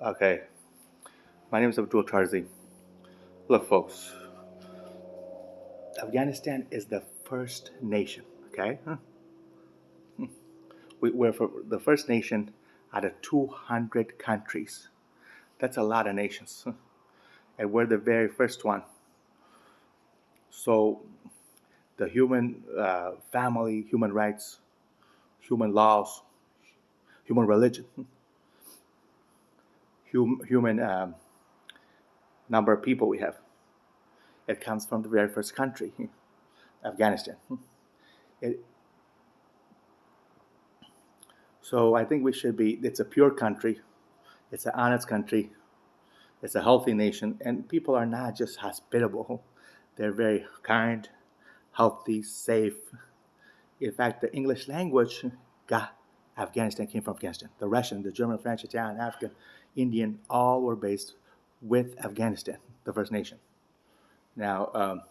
Okay, my name is Abdul Tarzi. Look, folks, Afghanistan is the first nation, okay? We're the first nation out of 200 countries. That's a lot of nations. And we're the very first one. So, the human family, human rights, human laws, human religion, human number of people we have, it comes from the very first country, Afghanistan. It, so, I think we should be, it's a pure country, it's an honest country, it's a healthy nation, and people are not just hospitable. They're very kind, healthy, safe. In fact, the English language, Afghanistan came from Afghanistan. The Russian, the German, French, Italian, African, Indian, all were based with Afghanistan, the First Nation. Now,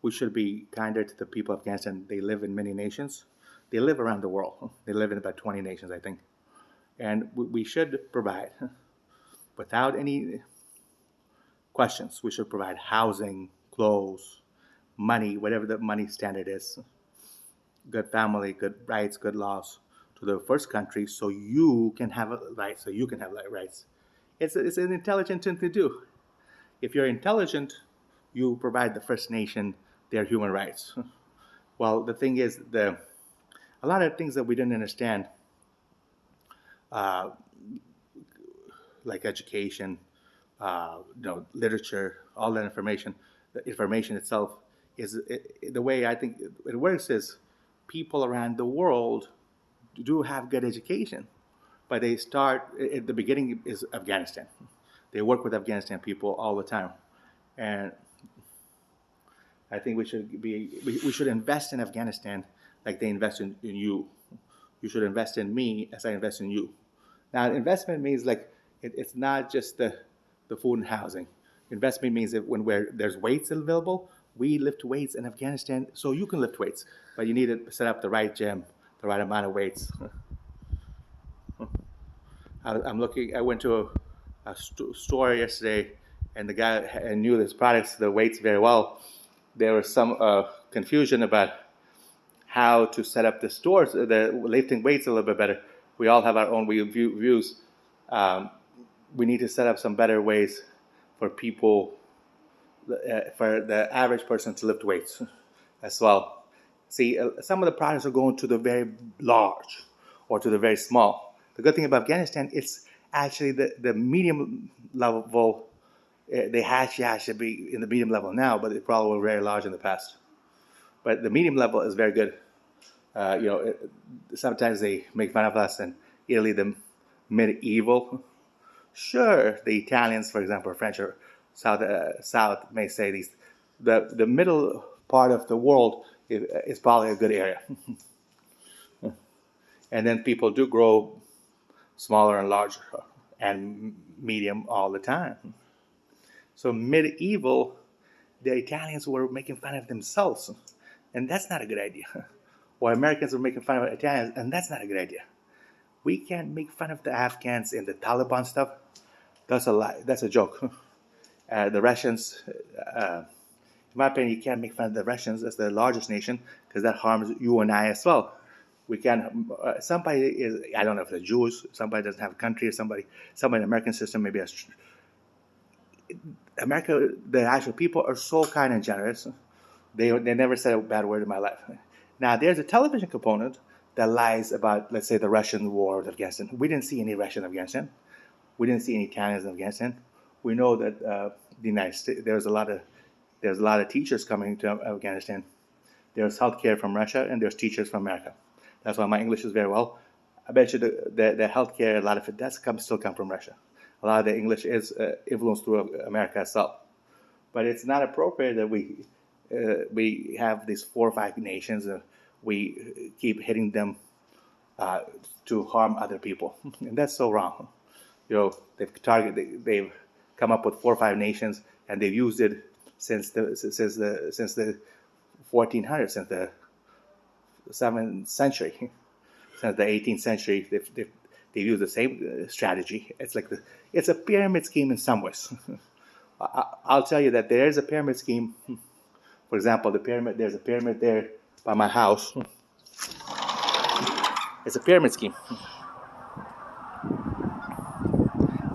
we should be kinder to the people of Afghanistan. They live in many nations. They live around the world. They live in about 20 nations, I think. And we should provide, without any questions, we should provide housing, clothes, money, whatever the money standard is, good family, good rights, good laws to the first country, so you can have rights, so you can have rights. It's an intelligent thing to do. If you're intelligent, you provide the First Nation their human rights. Well, the thing is, a lot of things that we didn't understand, uh, like education, literature, all that information, the information itself the way I think it works is people around the world do have good education, but they start at the beginning is Afghanistan. They work with Afghanistan people all the time, and I think we should invest in Afghanistan like they invest in you. You should invest in me as I invest in you. Now, investment means like it's not just the food and housing. Investment means that when there's weights available, we lift weights in Afghanistan, so you can lift weights, but you need to set up the right gym, the right amount of weights. I'm looking. I went to a store yesterday, and the guy knew his products, the weights very well. There was some confusion about how to set up the stores, the lifting weights a little bit better. We all have our own views. Um, we need to set up some better ways for people, for the average person to lift weights as well. See, some of the products are going to the very large or to the very small. The good thing about Afghanistan, it's actually the medium level. They should be in the medium level now, but they probably were very large in the past. But the medium level is very good. Sometimes they make fun of us and Italy, the medieval. Sure, the Italians, for example, or French or South may say these. The middle part of the world is probably a good area, and then people do grow smaller and larger and medium all the time. So medieval, the Italians were making fun of themselves, and that's not a good idea. Or Americans were making fun of Italians, and that's not a good idea. We can't make fun of the Afghans and the Taliban stuff. That's a lie. That's a joke. The Russians, in my opinion, you can't make fun of the Russians as the largest nation because that harms you and I as well. We can. Somebody is. I don't know if they're Jews. Somebody doesn't have a country. Or somebody in the American system maybe has. America, the actual people are so kind and generous. They never said a bad word in my life. Now there's a television component that lies about, let's say, the Russian war with Afghanistan. We didn't see any Russian in Afghanistan. We didn't see any Italians in Afghanistan. We know that the United States. There's a lot of teachers coming to Afghanistan. There's healthcare from Russia and there's teachers from America. That's why my English is very well. I bet you the healthcare, a lot of it does still come from Russia. A lot of the English is influenced through America itself. But it's not appropriate that we have these 4 or 5 nations. We keep hitting them to harm other people, and that's so wrong. They've come up with 4 or 5 nations, and they've used it since the 1400s, since the 7th century, since the 18th century. They've They use the same strategy. It's a pyramid scheme in some ways. I'll tell you that there is a pyramid scheme. For example, there's a pyramid there by my house. It's a pyramid scheme.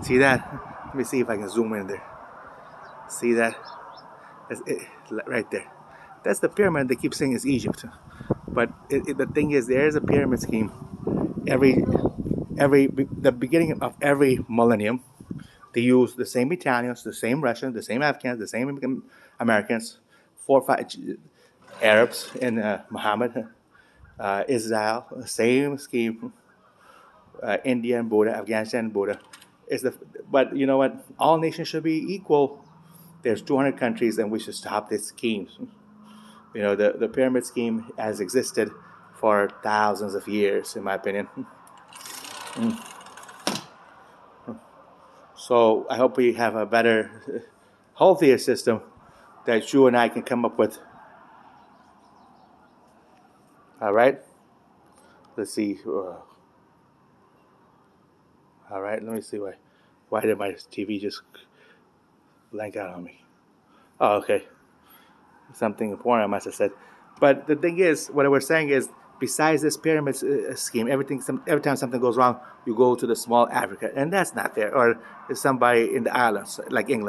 See that? Let me see if I can zoom in there. See that? That's it, right there. That's the pyramid they keep saying is Egypt. But the thing is, there is a pyramid scheme. The beginning of every millennium, they use the same Italians, the same Russians, the same Afghans, the same Americans, 4 or 5 Arabs, and Muhammad, Israel, same scheme. India and Buddha, Afghanistan and Buddha. But you know what? All nations should be equal. There's 200 countries, and we should stop this scheme. You know, the pyramid scheme has existed for thousands of years, in my opinion. So I hope we have a better, healthier system that you and I can come up with. All right? Let's see. All right, let me see why did my TV just blank out on me? Oh, okay. Something important I must have said. But the thing is, what we're saying is, besides this pyramid scheme, every time something goes wrong, you go to the small Africa, and that's not fair. Or somebody in the islands, like England.